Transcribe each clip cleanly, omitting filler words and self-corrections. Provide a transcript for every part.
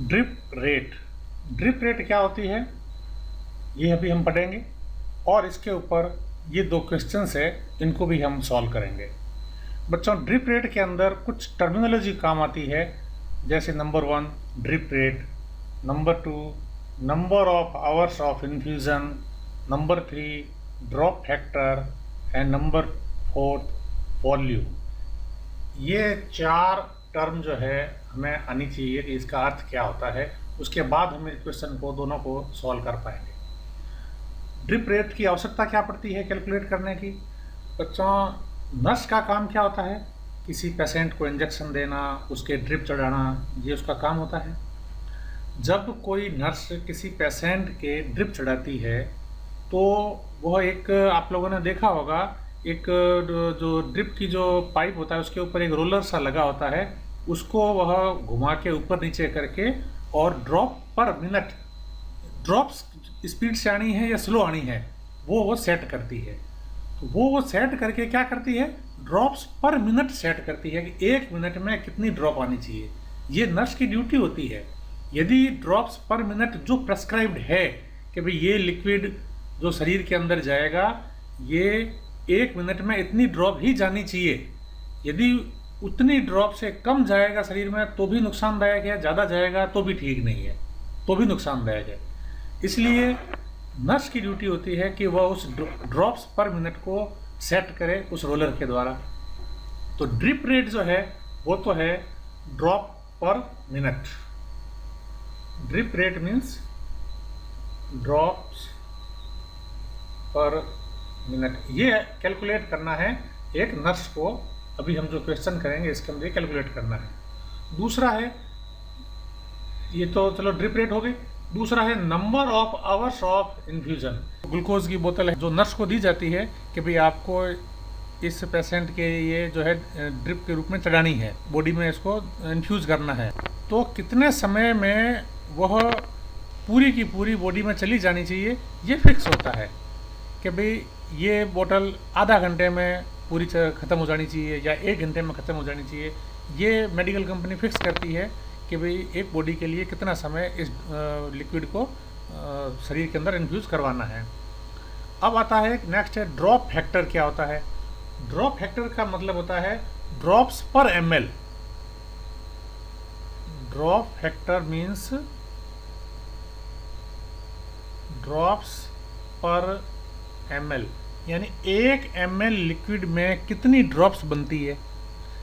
Drip rate क्या होती है ये अभी हम पढ़ेंगे, और इसके ऊपर ये दो क्वेश्चंस है, इनको भी हम सॉल्व करेंगे। बच्चों, ड्रिप रेट के अंदर कुछ टर्मिनोलॉजी काम आती है, जैसे number 1 drip rate, number 2 number of hours of infusion, number 3 drop factor and number 4 volume. ये 4 टर्म जो है हमें आनी चाहिए कि इसका अर्थ क्या होता है, उसके बाद हम इस क्वेश्चन को दोनों को सॉल्व कर पाएंगे। ड्रिप रेट की आवश्यकता क्या पड़ती है कैलकुलेट करने की? बच्चों, नर्स का काम क्या होता है? किसी पेशेंट को इंजेक्शन देना, उसके ड्रिप चढ़ाना, ये उसका काम होता है। जब कोई नर्स किसी पेशेंट के ड्रिप चढ़ाती है तो वह एक, आप लोगों ने देखा होगा, एक जो ड्रिप की जो पाइप होता है उसके ऊपर एक रोलर सा लगा होता है, उसको वह घुमा के ऊपर नीचे करके और ड्रॉप पर मिनट, ड्रॉप स्पीड से आनी है या स्लो आनी है वो सेट करती है। तो वो सेट करके क्या करती है, ड्रॉप्स पर मिनट सेट करती है कि 1 मिनट में कितनी ड्रॉप आनी चाहिए। ये नर्स की ड्यूटी होती है। यदि ड्रॉप्स पर मिनट जो प्रेस्क्राइब्ड है कि भाई ये लिक्विड जो शरीर के अंदर जाएगा ये 1 मिनट में इतनी ड्रॉप ही जानी चाहिए, यदि उतनी ड्रॉप से कम जाएगा शरीर में तो भी नुकसानदायक है, ज़्यादा जाएगा तो भी ठीक नहीं है, तो भी नुकसानदायक है। इसलिए नर्स की ड्यूटी होती है कि वह उस ड्रॉप्स पर मिनट को सेट करे उस रोलर के द्वारा। तो ड्रिप रेट जो है वो तो है ड्रॉप पर minute. Drip rate means drops per minute. ये कैलकुलेट करना है एक नर्स को। अभी हम जो क्वेश्चन करेंगे इसके अंदर कैलकुलेट करना है। दूसरा है, ये तो चलो ड्रिप रेट हो गई। दूसरा है number of hours of infusion. Glucose की बोतल है जो नर्स को दी जाती है कि भाई आपको इस पेशेंट के ये जो है ड्रिप के रूप में चढ़ानी है, बॉडी में इसको इन्फ्यूज़ करना है, तो कितने समय में वह पूरी की पूरी बॉडी में चली जानी चाहिए, ये फिक्स होता है कि भाई ये बोतल आधा घंटे में पूरी ख़त्म हो जानी चाहिए या 1 घंटे में ख़त्म हो जानी चाहिए। ये मेडिकल कंपनी फिक्स करती है कि भाई एक बॉडी के लिए कितना समय इस लिक्विड को शरीर के अंदर इन्फ्यूज़ करवाना है। अब आता है नेक्स्ट है ड्रॉप फैक्टर। क्या होता है? ड्रॉप फैक्टर का मतलब होता है ड्रॉप्स पर ml। Drop factor means drops पर ml, यानी 1 ml लिक्विड में कितनी ड्रॉप्स बनती है।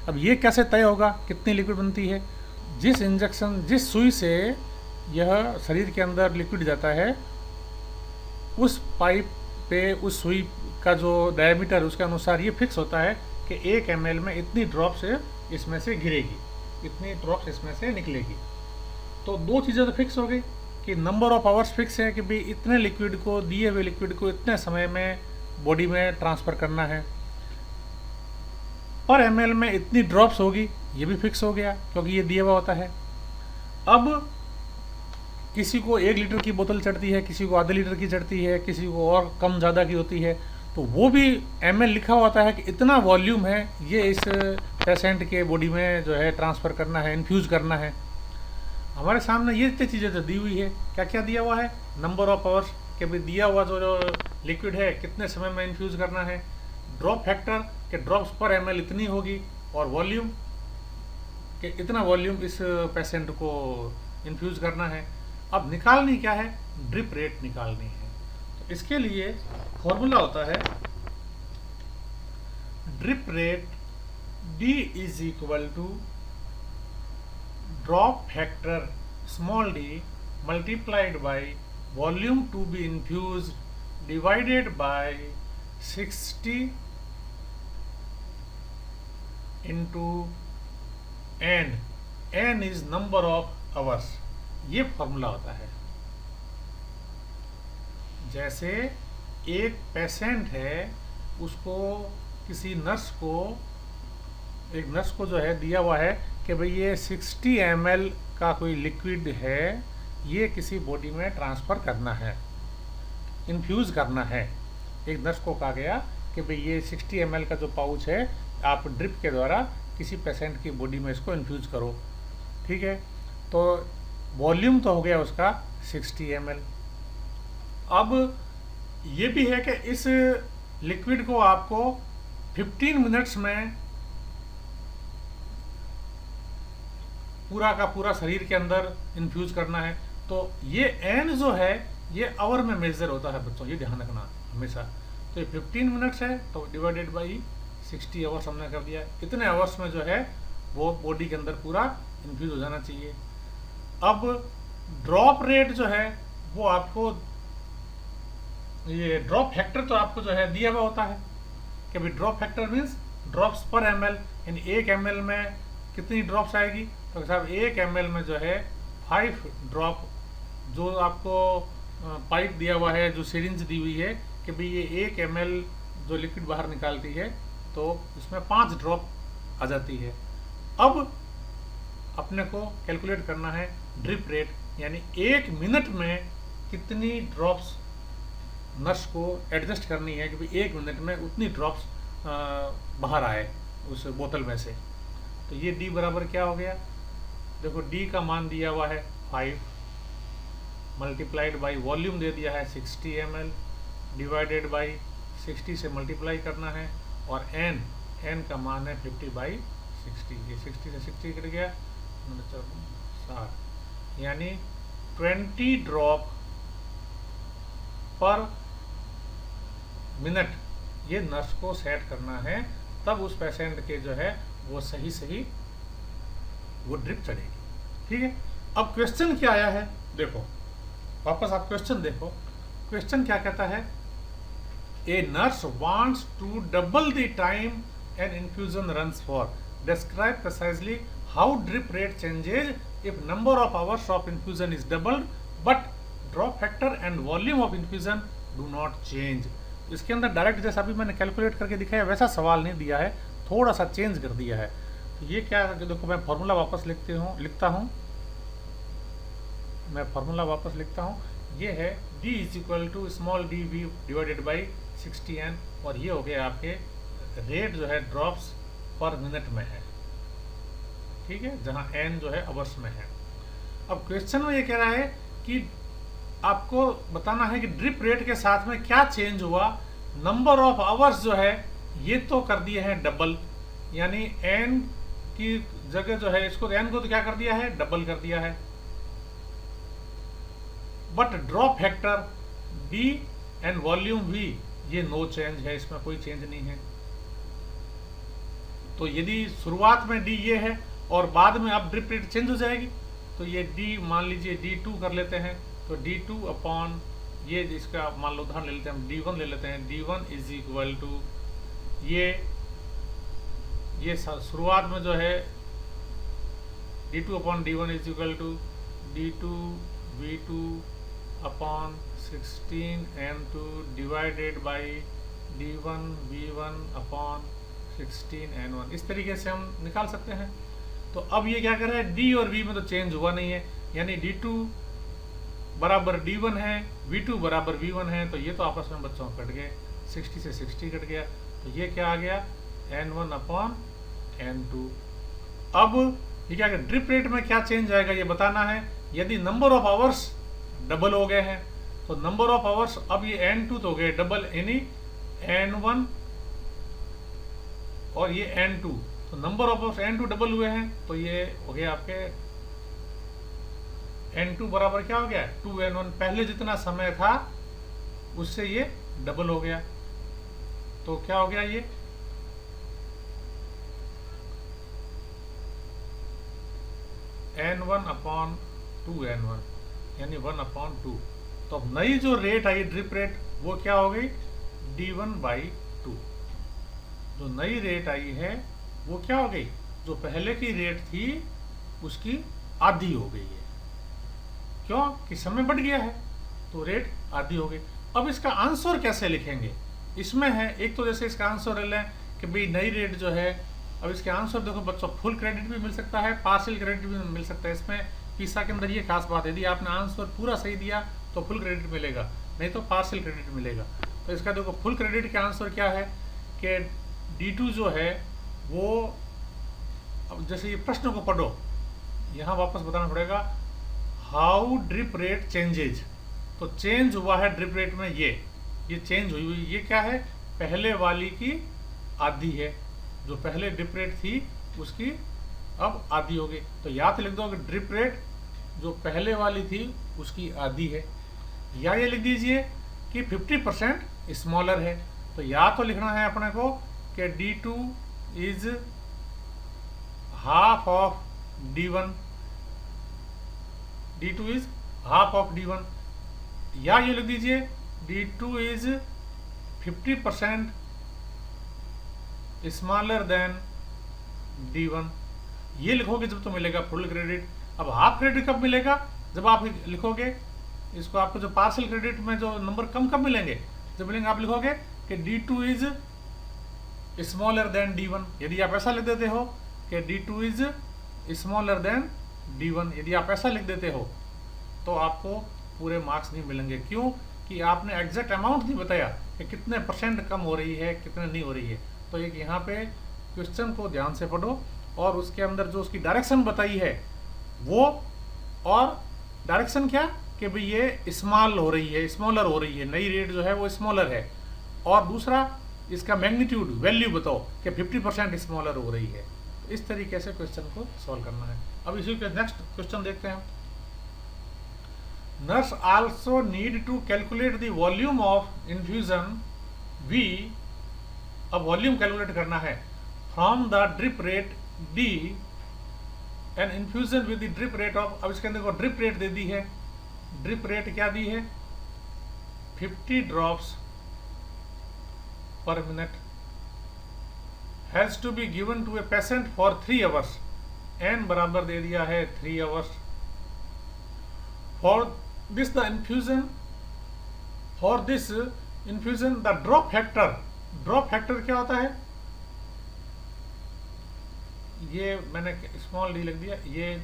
अब ये कैसे तय होगा कितनी लिक्विड बनती है? जिस इंजेक्शन, जिस सुई से यह शरीर के अंदर लिक्विड जाता है, उस पाइप पे उस सुई का जो डायमीटर उसके अनुसार ये फिक्स होता है कि 1 ml में इतनी ड्रॉप्स इसमें से गिरेगी, इतनी ड्रॉप्स इसमें से निकलेगी। तो दो चीज़ें तो फिक्स हो गई कि नंबर ऑफ आवर्स फिक्स है कि भाई इतने लिक्विड को, दिए हुए लिक्विड को इतने समय में बॉडी में ट्रांसफ़र करना है। पर ml में इतनी ड्रॉप्स होगी, ये भी फिक्स हो गया क्योंकि ये दिया हुआ होता है। अब किसी को 1 लीटर की बोतल चढ़ती है, किसी को आधे लीटर की चढ़ती है, किसी को और कम ज़्यादा की होती है, तो वो भी ml लिखा होता है कि इतना वॉल्यूम है, ये इस पेशेंट के बॉडी में जो है ट्रांसफ़र करना है, इन्फ्यूज़ करना है। हमारे सामने ये इतनी चीज़ें तो दी हुई है। क्या क्या दिया हुआ है? नंबर ऑफ आवर्स के भी दिया हुआ जो लिक्विड है कितने समय में इन्फ्यूज़ करना है, ड्रॉप फैक्टर के ड्रॉप्स पर ml इतनी होगी, और वॉल्यूम कि इतना वॉल्यूम इस पेशेंट को इन्फ्यूज़ करना है। अब निकालनी क्या है? ड्रिप रेट निकालनी है। तो इसके लिए फॉर्मूला होता है drip rate D is equal to drop factor small d multiplied by volume to be infuse divided by 60 into n is number of hours. ये फॉर्मूला होता है। जैसे एक पेशेंट है, उसको किसी नर्स को, एक नर्स को जो है दिया हुआ है कि भाई ये 60 ml का कोई लिक्विड है, ये किसी बॉडी में ट्रांसफ़र करना है, इन्फ्यूज़ करना है। एक नर्स को कहा गया कि भाई ये 60 ml का जो पाउच है आप ड्रिप के द्वारा किसी पेशेंट की बॉडी में इसको इन्फ्यूज़ करो। ठीक है, तो वॉल्यूम तो हो गया उसका 60 ml। अब ये भी है कि इस लिक्विड को आपको 15 मिनट्स में पूरा का पूरा शरीर के अंदर इन्फ्यूज करना है। तो ये एन जो है ये आवर में मेजर होता है बच्चों, ये ध्यान रखना हमेशा। तो ये 15 मिनट्स है तो डिवाइडेड बाई 60 आवर्स हमने कर दिया। इतने आवर्स में जो है वो बॉडी के अंदर पूरा इन्फ्यूज हो जाना चाहिए। अब ड्रॉप रेट जो है वो आपको, ये ड्रॉप फैक्टर तो आपको जो है दिया हुआ होता है कि भाई ड्रॉप फैक्टर मीन्स ड्रॉप्स पर ml, यानी 1 ml में कितनी ड्रॉप्स आएगी। तो साहब 1 ml में जो है 5 ड्रॉप, जो आपको पाइप दिया हुआ है, जो सिरिंज दी हुई है कि भाई ये 1 ml जो लिक्विड बाहर निकालती है तो इसमें 5 ड्रॉप आ जाती है। अब अपने को कैलकुलेट करना है ड्रिप रेट, यानी 1 मिनट में कितनी ड्रॉप्स नर्स को एडजस्ट करनी है कि भाई 1 मिनट में उतनी ड्रॉप्स बाहर आए उस बोतल में से। तो ये डी बराबर क्या हो गया, देखो डी का मान दिया हुआ है 5 मल्टीप्लाइड बाई वॉल्यूम दे दिया है 60 ml, डिवाइडेड बाई 60 से मल्टीप्लाई करना है, और एन का मान है 50/60। ये 60 से 60 कट गया 60, यानी 20 ड्रॉप पर मिनट ये नर्स को सेट करना है, तब उस पेशेंट के जो है वो सही वो ड्रिप चढ़ेगी। ठीक है। अब क्वेश्चन क्या आया है, देखो वापस आप क्वेश्चन देखो। क्वेश्चन क्या कहता है, a nurse wants to double the time an infusion runs for, describe precisely how drip rate changes if number of hours of infusion is doubled but drop factor and volume of infusion do not change. इसके अंदर direct जैसा अभी मैंने calculate करके दिखाया वैसा सवाल नहीं दिया है, थोड़ा सा चेंज कर दिया है। तो ये क्या है, देखो मैं फॉर्मूला वापस लिखता हूँ। ये है d is equal to small D V divided by 60n, और ये हो गया आपके रेट जो है ड्रॉप्स पर मिनट में है। ठीक है, जहाँ n जो है अवर्स में है। अब क्वेश्चन में ये कह रहा है कि आपको बताना है कि ड्रिप रेट के साथ में क्या चेंज हुआ। नंबर ऑफ आवर्स जो है ये तो कर दिए हैं डबल, यानी n की जगह जो है इसको n को तो क्या कर दिया है, डबल कर दिया है। But drop factor d and volume v ये नो चेंज है, इसमें कोई चेंज नहीं है। तो यदि शुरुआत में d ये है और बाद में अब ड्रिप रेट चेंज हो जाएगी, तो ये d मान लीजिए d2 कर लेते हैं, तो d2 अपॉन ये इसका मान लो उदाहरण ले लेते हैं, हम d1 ले लेते हैं। d1 इज इक्वल टू ये शुरुआत में जो है d2 upon d1 is equal to d2 v2 upon 16n2 divided by d1 v1 upon 16n1। इस तरीके से हम निकाल सकते हैं। तो अब ये क्या कर रहा है, d और v में तो चेंज हुआ नहीं है, यानी d2 बराबर d1 है, v2 बराबर v1 है, तो ये तो आपस में बच्चों कट गए, 60 से 60 कट गया। तो ये क्या आ गया, n1 अपॉन n2। अब ये क्या, ड्रिप रेट में क्या चेंज आएगा ये बताना है। यदि नंबर ऑफ आवर्स डबल हो गए हैं तो नंबर ऑफ आवर्स, अब ये n2 तो हो गए डबल, यानी n1 और ये n2, तो number of hours n2 double हुए हैं, तो ये हो गया आपके n2 बराबर क्या हो गया, 2n1। पहले जितना समय था उससे ये डबल हो गया, तो क्या हो गया, ये n1 अपॉन 2n1 यानी 1/2। तो अब नई जो रेट आई ड्रिप रेट वो क्या हो गई, d1/2। जो नई रेट आई है वो क्या हो गई, जो पहले की रेट थी उसकी आधी हो गई है। क्यों, कि समय बढ़ गया है तो रेट आधी हो गई। अब इसका आंसर कैसे लिखेंगे, इसमें है एक तो जैसे इसका आंसर ले लें कि भाई नई रेट जो है, अब इसके आंसर देखो बच्चों, फुल क्रेडिट भी मिल सकता है, पार्शियल क्रेडिट भी मिल सकता है। इसमें पीसा के अंदर ये खास बात है, यदि आपने आंसर पूरा सही दिया तो फुल क्रेडिट मिलेगा, नहीं तो पार्शियल क्रेडिट मिलेगा। तो इसका देखो फुल क्रेडिट का आंसर क्या है कि D2 जो है वो, अब जैसे ये प्रश्न को पढ़ो, यहाँ वापस बताना पड़ेगा, हाउ ड्रिप रेट चेंजेज, तो चेंज हुआ है ड्रिप रेट में, ये चेंज हुई, ये क्या है, पहले वाली की आधी है, जो पहले ड्रिप रेट थी उसकी अब आधी हो गई। तो या तो लिख दो कि ड्रिप रेट जो पहले वाली थी उसकी आधी है, या ये लिख दीजिए कि 50% स्मॉलर है। तो या तो लिखना है अपने को कि D2 is half of D1, D2 is half of D1, या ये लिख दीजिए D2 is 50% smaller than D1। ये लिखोगे जब तो मिलेगा फुल क्रेडिट। अब हाफ क्रेडिट कब मिलेगा, जब आप लिखोगे इसको, आपको जो पार्शियल क्रेडिट में जो नंबर कब मिलेंगे, जब मिलेंगे आप लिखोगे कि D2 is smaller than D1। यदि आप ऐसा लिख देते हो कि D2 is smaller than D1, यदि आप ऐसा लिख देते हो तो आपको पूरे मार्क्स नहीं मिलेंगे। क्यों कि आपने एग्जैक्ट अमाउंट नहीं बताया कि कितने परसेंट कम हो रही है, कितने नहीं हो रही है। तो एक यहाँ पे क्वेश्चन को ध्यान से पढ़ो और उसके अंदर जो उसकी डायरेक्शन बताई है वो, और डायरेक्शन क्या कि भाई ये स्मॉल हो रही है, स्मॉलर हो रही है, नई रेट जो है वो स्मॉलर है, और दूसरा इसका मैग्नीट्यूड वैल्यू बताओ कि 50% स्मॉलर हो रही है। इस तरीके से क्वेश्चन को सॉल्व करना है। अब इसी के नेक्स्ट क्वेश्चन देखते हैं। Nurse also need to calculate the volume of infusion V, अब वॉल्यूम कैलकुलेट करना है from the drip rate D and infusion with the drip rate of, अब इसके अंदर को ड्रिप रेट दे दी है, ड्रिप रेट क्या दी है 50 drops per minute, has to be given to a patient for 3 hours, n बराबर दे दिया है 3 hours. For this the infusion the drop factor क्या होता है, ये मैंने स्मॉल डी लिख दिया, ये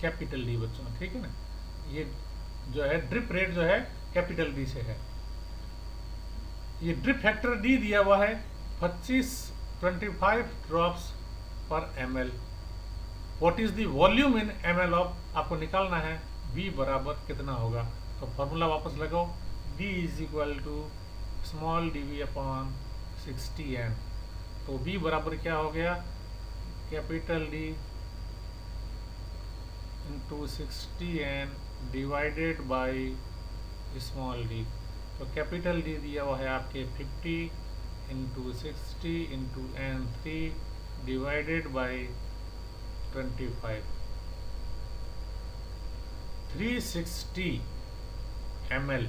कैपिटल डी बच्चों, ठीक है ना। ये जो है ड्रिप रेट जो है कैपिटल डी से है। ये ड्रिप फैक्टर डी दिया हुआ है 25 ड्रॉप्स पर ml। What is the volume in ml of, आपको निकालना है V बराबर कितना होगा। तो फॉर्मूला वापस लगाओ, D is equal to small dv upon 60n। तो V बराबर क्या हो गया, capital D into 60n divided by small d। तो कैपिटल D दिया हुआ है आपके 50 into 60 into n3 divided by 25, 360 ml।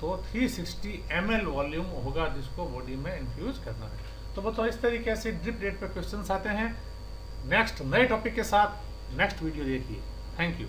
तो 360 ml वॉल्यूम होगा जिसको बॉडी में इन्फ्यूज करना है। तो बताओ इस तरीके से ड्रिप रेट पे क्वेश्चंस आते हैं। नेक्स्ट नए टॉपिक के साथ नेक्स्ट वीडियो देखिए। Thank you.